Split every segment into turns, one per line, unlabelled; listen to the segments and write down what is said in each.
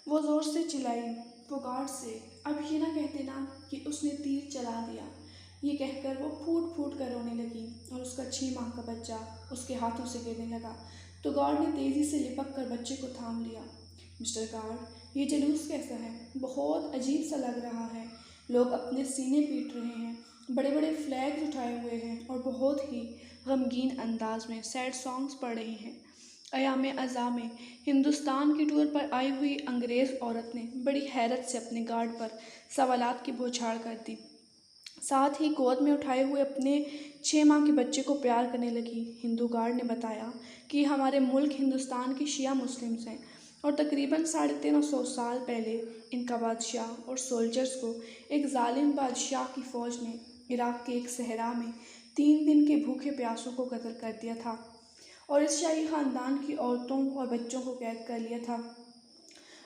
وہ زور سے چلائی، وہ گارڈ سے، اب یہ نہ کہہ دینا کہ اس نے تیر چلا دیا۔ یہ کہہ کر وہ پھوٹ پھوٹ کر رونے لگی اور اس کا 6 ماہ کا بچہ اس کے ہاتھوں سے گرنے لگا تو گارڈ نے تیزی سے لپک کر بچے کو تھام لیا۔ مسٹر گارڈ، یہ جلوس کیسا ہے؟ بہت عجیب سا لگ رہا ہے۔ لوگ اپنے سینے پیٹ رہے ہیں، بڑے بڑے فلیگز اٹھائے ہوئے ہیں اور بہت ہی غمگین انداز میں سیڈ سانگز پڑھ رہے ہیں۔ ایام ازاں میں ہندوستان کی ٹور پر آئی ہوئی انگریز عورت نے بڑی حیرت سے اپنے گارڈ پر سوالات کی بوچھاڑ کر دی، ساتھ ہی گود میں اٹھائے ہوئے اپنے 6 ماہ کے بچے کو پیار کرنے لگی۔ ہندو گارڈ نے بتایا کہ ہمارے ملک ہندوستان کے شیعہ مسلمز ہیں اور تقریباً 1350 سال پہلے ان کا بادشاہ اور سولجرز کو ایک ظالم بادشاہ کی فوج نے عراق کے ایک صحرا میں 3 دن کے بھوکے پیاسوں کو قتل کر دیا تھا اور اس شاہی خاندان کی عورتوں اور بچوں کو قید کر لیا تھا۔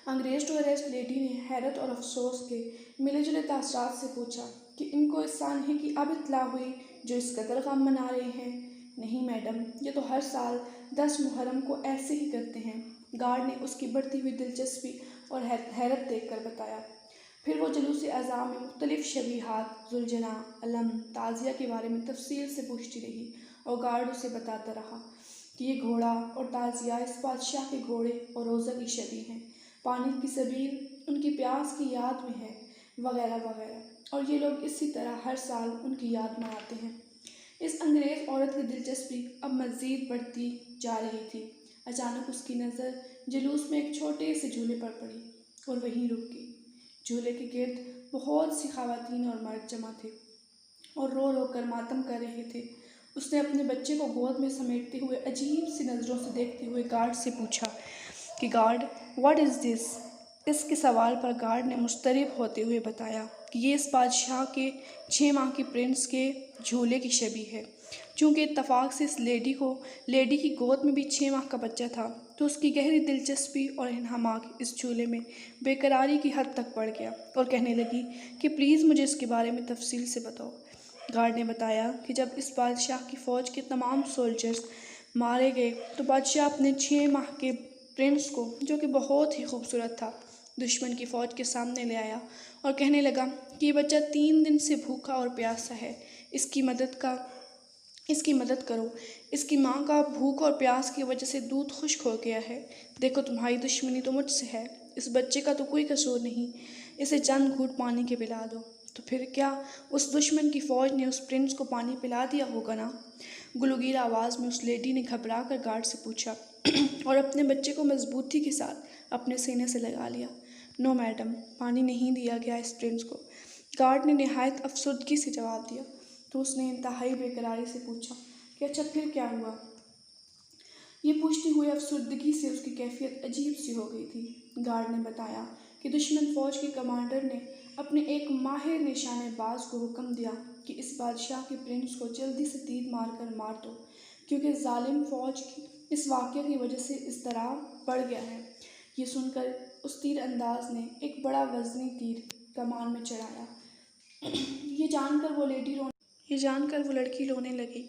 انگریز ٹورسٹ لیڈی نے حیرت اور افسوس کے ملے جلے تاثرات سے پوچھا کہ ان کو اس سانحے کی اب اطلاع ہوئی جو اس قدر غم منا رہے ہیں؟ نہیں میڈم، یہ تو ہر سال 10 محرم کو ایسے ہی کرتے ہیں، گارڈ نے اس کی بڑھتی ہوئی دلچسپی اور حیرت دیکھ کر بتایا۔ پھر وہ جلوس ازاں میں مختلف شبیہات، ذوالجناح، علم، تعزیہ کے بارے میں تفصیل سے پوچھتی رہی اور گارڈ اسے بتاتا رہا کہ یہ گھوڑا اور تعزیہ اس بادشاہ کے گھوڑے اور روزہ کی شبیہ ہیں، پانی کی سبیل ان کی پیاس کی یاد میں ہے، وغیرہ وغیرہ، اور یہ لوگ اسی طرح ہر سال ان کی یاد مناتے ہیں۔ اس انگریز عورت کی دلچسپی اب مزید بڑھتی جا رہی تھی۔ اچانک اس کی نظر جلوس میں ایک چھوٹے سے جھولے پر پڑی اور وہیں رک گئی۔ جھولے کے گرد بہت سی خواتین اور مرد جمع تھے اور رو رو کر ماتم کر رہے تھے۔ اس نے اپنے بچے کو گود میں سمیٹتے ہوئے عجیب سی نظروں سے دیکھتے ہوئے گارڈ سے پوچھا کہ گارڈ، واٹ از دس؟ اس کے سوال پر گارڈ نے مضطرب ہوتے ہوئے بتایا کہ یہ اس بادشاہ کے 6 ماہ کے پرنس کے جھولے کی شبیہ ہے۔ چونکہ اتفاق سے اس لیڈی کی گود میں بھی 6 ماہ کا بچہ تھا تو اس کی گہری دلچسپی اور انہماک اس جھولے میں بے قراری کی حد تک بڑھ گیا اور کہنے لگی کہ پلیز مجھے اس کے بارے میں تفصیل سے بتاؤ۔ گارڈ نے بتایا کہ جب اس بادشاہ کی فوج کے تمام سولجرز مارے گئے تو بادشاہ اپنے 6 ماہ کے پرنس کو، جو کہ بہت ہی خوبصورت تھا، دشمن کی فوج کے سامنے لے آیا اور کہنے لگا کہ یہ بچہ 3 دن سے بھوکا اور پیاسا ہے، اس کی مدد کرو، اس کی ماں کا بھوک اور پیاس کی وجہ سے دودھ خشک ہو گیا ہے، دیکھو تمہاری دشمنی تو مجھ سے ہے، اس بچے کا تو کوئی قصور نہیں، اسے چند گھونٹ پانی کے پلا دو۔ تو پھر کیا اس دشمن کی فوج نے اس پرنس کو پانی پلا دیا ہوگا نا؟ گلوگیر آواز میں اس لیڈی نے گھبرا کر گارڈ سے پوچھا اور اپنے بچے کو مضبوطی کے ساتھ اپنے سینے سے لگا لیا۔ نو میڈم، پانی نہیں دیا گیا اس پرنس کو، گارڈ نے نہایت افسردگی سے جواب دیا۔ تو اس نے انتہائی بے قراری سے پوچھا کہ اچھا پھر کیا ہوا؟ یہ پوچھتے ہوئے افسردگی سے اس کی کیفیت عجیب سی ہو گئی تھی۔ گارڈ نے بتایا کہ دشمن فوج کے کمانڈر نے اپنے ایک ماہر نشانے باز کو حکم دیا کہ اس بادشاہ کے پرنس کو جلدی سے تیر مار کر مار دو، کیونکہ ظالم فوج کی اس واقعے کی وجہ سے اضطراب بڑھ گیا ہے۔ یہ سن کر اس تیر انداز نے ایک بڑا وزنی تیر کمان میں چڑھایا۔ یہ جان کر وہ لڑکی رونے لگی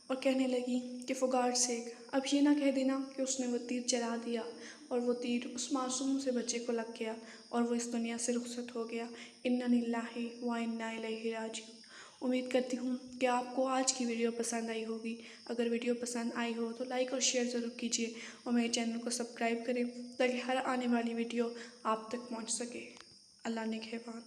اور کہنے لگی کہ فار گاڈ سیک، اب یہ نہ کہہ دینا کہ اس نے وہ تیر چلا دیا اور وہ تیر اس معصوم سے بچے کو لگ گیا اور وہ اس دنیا سے رخصت ہو گیا۔ انا للہ و انا الیہ راجعون۔ امید کرتی ہوں کہ آپ کو آج کی ویڈیو پسند آئی ہوگی۔ اگر ویڈیو پسند آئی ہو تو لائک اور شیئر ضرور کیجیے اور میرے چینل کو سبسکرائب کریں تاکہ ہر آنے والی ویڈیو آپ تک پہنچ سکے۔ اللہ نگہبان۔